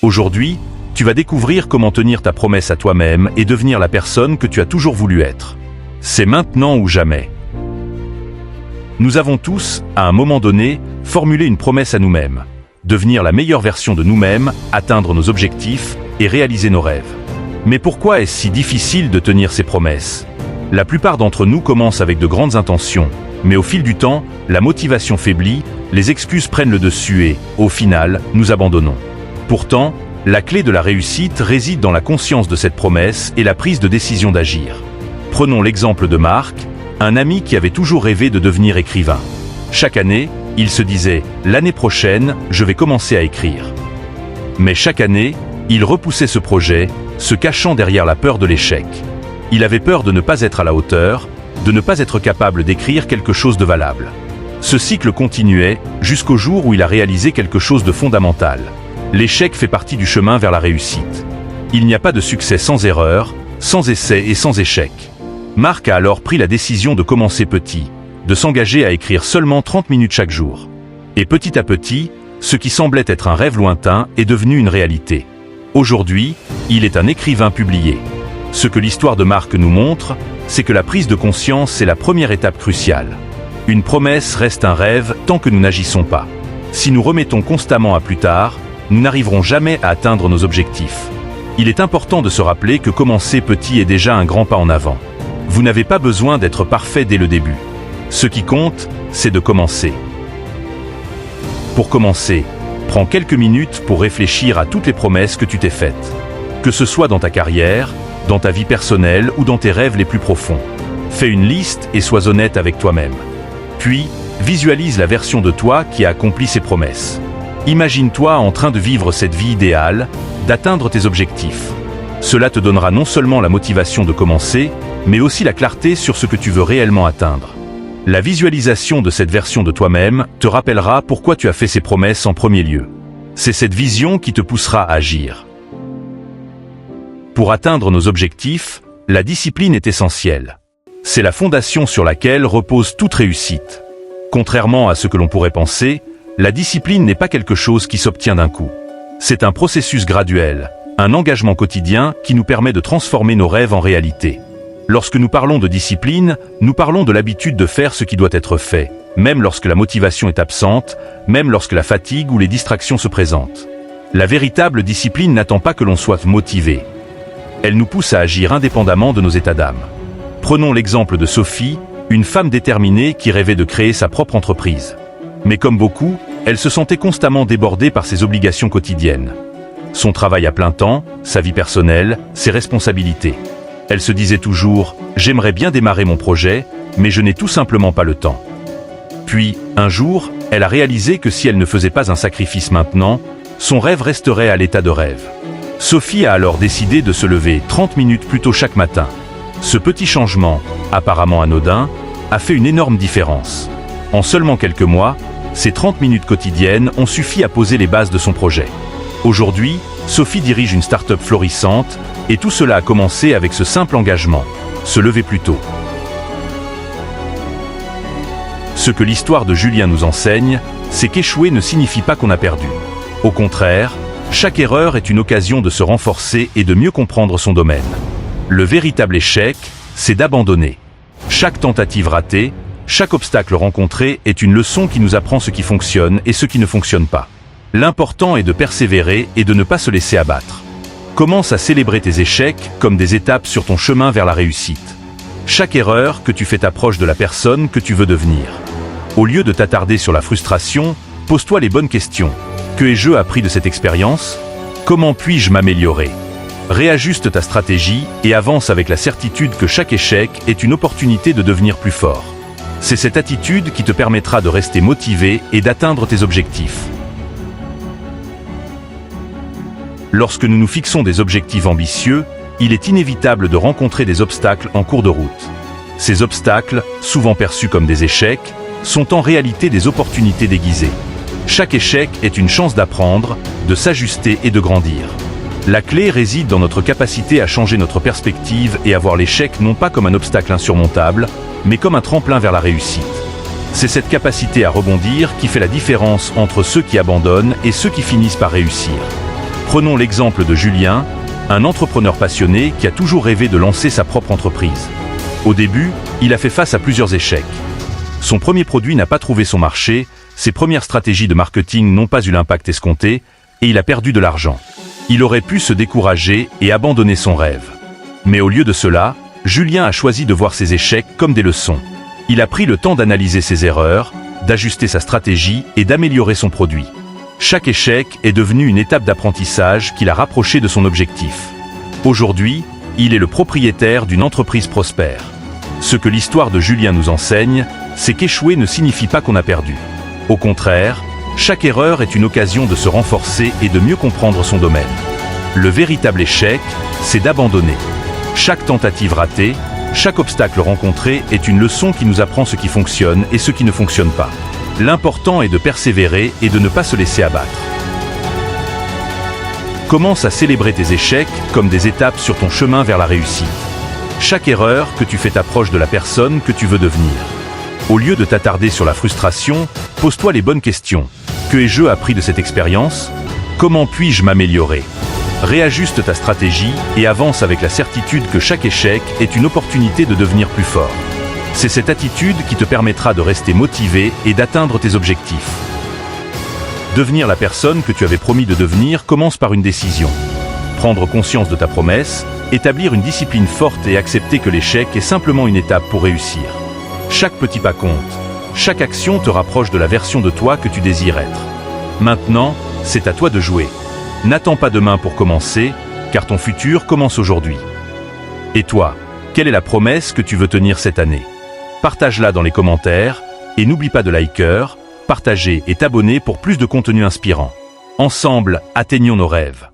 Aujourd'hui, tu vas découvrir comment tenir ta promesse à toi-même et devenir la personne que tu as toujours voulu être. C'est maintenant ou jamais. Nous avons tous, à un moment donné, formulé une promesse à nous-mêmes. Devenir la meilleure version de nous-mêmes, atteindre nos objectifs et réaliser nos rêves. Mais pourquoi est-ce si difficile de tenir ces promesses? La plupart d'entre nous commencent avec de grandes intentions, mais au fil du temps, la motivation faiblit, les excuses prennent le dessus et, au final, nous abandonnons. Pourtant, la clé de la réussite réside dans la conscience de cette promesse et la prise de décision d'agir. Prenons l'exemple de Marc, un ami qui avait toujours rêvé de devenir écrivain. Chaque année, il se disait « L'année prochaine, je vais commencer à écrire ». Mais chaque année, il repoussait ce projet, se cachant derrière la peur de l'échec. Il avait peur de ne pas être à la hauteur, de ne pas être capable d'écrire quelque chose de valable. Ce cycle continuait jusqu'au jour où il a réalisé quelque chose de fondamental. L'échec fait partie du chemin vers la réussite. Il n'y a pas de succès sans erreur, sans essai et sans échec. Marc a alors pris la décision de commencer petit, de s'engager à écrire seulement 30 minutes chaque jour. Et petit à petit, ce qui semblait être un rêve lointain est devenu une réalité. Aujourd'hui, il est un écrivain publié. Ce que l'histoire de Marc nous montre, c'est que la prise de conscience est la première étape cruciale. Une promesse reste un rêve tant que nous n'agissons pas. Si nous remettons constamment à plus tard, nous n'arriverons jamais à atteindre nos objectifs. Il est important de se rappeler que commencer petit est déjà un grand pas en avant. Vous n'avez pas besoin d'être parfait dès le début. Ce qui compte, c'est de commencer. Pour commencer, prends quelques minutes pour réfléchir à toutes les promesses que tu t'es faites. Que ce soit dans ta carrière, dans ta vie personnelle ou dans tes rêves les plus profonds. Fais une liste et sois honnête avec toi-même. Puis, visualise la version de toi qui a accompli ces promesses. Imagine-toi en train de vivre cette vie idéale, d'atteindre tes objectifs. Cela te donnera non seulement la motivation de commencer, mais aussi la clarté sur ce que tu veux réellement atteindre. La visualisation de cette version de toi-même te rappellera pourquoi tu as fait ces promesses en premier lieu. C'est cette vision qui te poussera à agir. Pour atteindre nos objectifs, la discipline est essentielle. C'est la fondation sur laquelle repose toute réussite. Contrairement à ce que l'on pourrait penser, la discipline n'est pas quelque chose qui s'obtient d'un coup. C'est un processus graduel, un engagement quotidien qui nous permet de transformer nos rêves en réalité. Lorsque nous parlons de discipline, nous parlons de l'habitude de faire ce qui doit être fait, même lorsque la motivation est absente, même lorsque la fatigue ou les distractions se présentent. La véritable discipline n'attend pas que l'on soit motivé. Elle nous pousse à agir indépendamment de nos états d'âme. Prenons l'exemple de Sophie, une femme déterminée qui rêvait de créer sa propre entreprise. Mais comme beaucoup, elle se sentait constamment débordée par ses obligations quotidiennes. Son travail à plein temps, sa vie personnelle, ses responsabilités. Elle se disait toujours « J'aimerais bien démarrer mon projet, mais je n'ai tout simplement pas le temps ». Puis, un jour, elle a réalisé que si elle ne faisait pas un sacrifice maintenant, son rêve resterait à l'état de rêve. Sophie a alors décidé de se lever 30 minutes plus tôt chaque matin. Ce petit changement, apparemment anodin, a fait une énorme différence. En seulement quelques mois, ces 30 minutes quotidiennes ont suffi à poser les bases de son projet. Aujourd'hui, Sophie dirige une start-up florissante et tout cela a commencé avec ce simple engagement, se lever plus tôt. Ce que l'histoire de Julien nous enseigne, c'est qu'échouer ne signifie pas qu'on a perdu. Au contraire, chaque erreur est une occasion de se renforcer et de mieux comprendre son domaine. Le véritable échec, c'est d'abandonner. Chaque tentative ratée, chaque obstacle rencontré est une leçon qui nous apprend ce qui fonctionne et ce qui ne fonctionne pas. L'important est de persévérer et de ne pas se laisser abattre. Commence à célébrer tes échecs comme des étapes sur ton chemin vers la réussite. Chaque erreur que tu fais t'approche de la personne que tu veux devenir. Au lieu de t'attarder sur la frustration, pose-toi les bonnes questions. Que ai-je appris de cette expérience? Comment puis-je m'améliorer? Réajuste ta stratégie et avance avec la certitude que chaque échec est une opportunité de devenir plus fort. C'est cette attitude qui te permettra de rester motivé et d'atteindre tes objectifs. Lorsque nous nous fixons des objectifs ambitieux, il est inévitable de rencontrer des obstacles en cours de route. Ces obstacles, souvent perçus comme des échecs, sont en réalité des opportunités déguisées. Chaque échec est une chance d'apprendre, de s'ajuster et de grandir. La clé réside dans notre capacité à changer notre perspective et à voir l'échec non pas comme un obstacle insurmontable, mais comme un tremplin vers la réussite. C'est cette capacité à rebondir qui fait la différence entre ceux qui abandonnent et ceux qui finissent par réussir. Prenons l'exemple de Julien, un entrepreneur passionné qui a toujours rêvé de lancer sa propre entreprise. Au début, il a fait face à plusieurs échecs. Son premier produit n'a pas trouvé son marché, ses premières stratégies de marketing n'ont pas eu l'impact escompté, et il a perdu de l'argent. Il aurait pu se décourager et abandonner son rêve. Mais au lieu de cela, Julien a choisi de voir ses échecs comme des leçons. Il a pris le temps d'analyser ses erreurs, d'ajuster sa stratégie et d'améliorer son produit. Chaque échec est devenu une étape d'apprentissage qui l'a rapproché de son objectif. Aujourd'hui, il est le propriétaire d'une entreprise prospère. Ce que l'histoire de Julien nous enseigne, c'est qu'échouer ne signifie pas qu'on a perdu. Au contraire, chaque erreur est une occasion de se renforcer et de mieux comprendre son domaine. Le véritable échec, c'est d'abandonner. Chaque tentative ratée, chaque obstacle rencontré est une leçon qui nous apprend ce qui fonctionne et ce qui ne fonctionne pas. L'important est de persévérer et de ne pas se laisser abattre. Commence à célébrer tes échecs comme des étapes sur ton chemin vers la réussite. Chaque erreur que tu fais t'approche de la personne que tu veux devenir. Au lieu de t'attarder sur la frustration, pose-toi les bonnes questions. Que ai-je appris de cette expérience? Comment puis-je m'améliorer? Réajuste ta stratégie et avance avec la certitude que chaque échec est une opportunité de devenir plus fort. C'est cette attitude qui te permettra de rester motivé et d'atteindre tes objectifs. Devenir la personne que tu avais promis de devenir commence par une décision. Prendre conscience de ta promesse, établir une discipline forte et accepter que l'échec est simplement une étape pour réussir. Chaque petit pas compte. Chaque action te rapproche de la version de toi que tu désires être. Maintenant, c'est à toi de jouer. N'attends pas demain pour commencer, car ton futur commence aujourd'hui. Et toi, quelle est la promesse que tu veux tenir cette année? Partage-la dans les commentaires et n'oublie pas de liker, partager et t'abonner pour plus de contenu inspirant. Ensemble, atteignons nos rêves.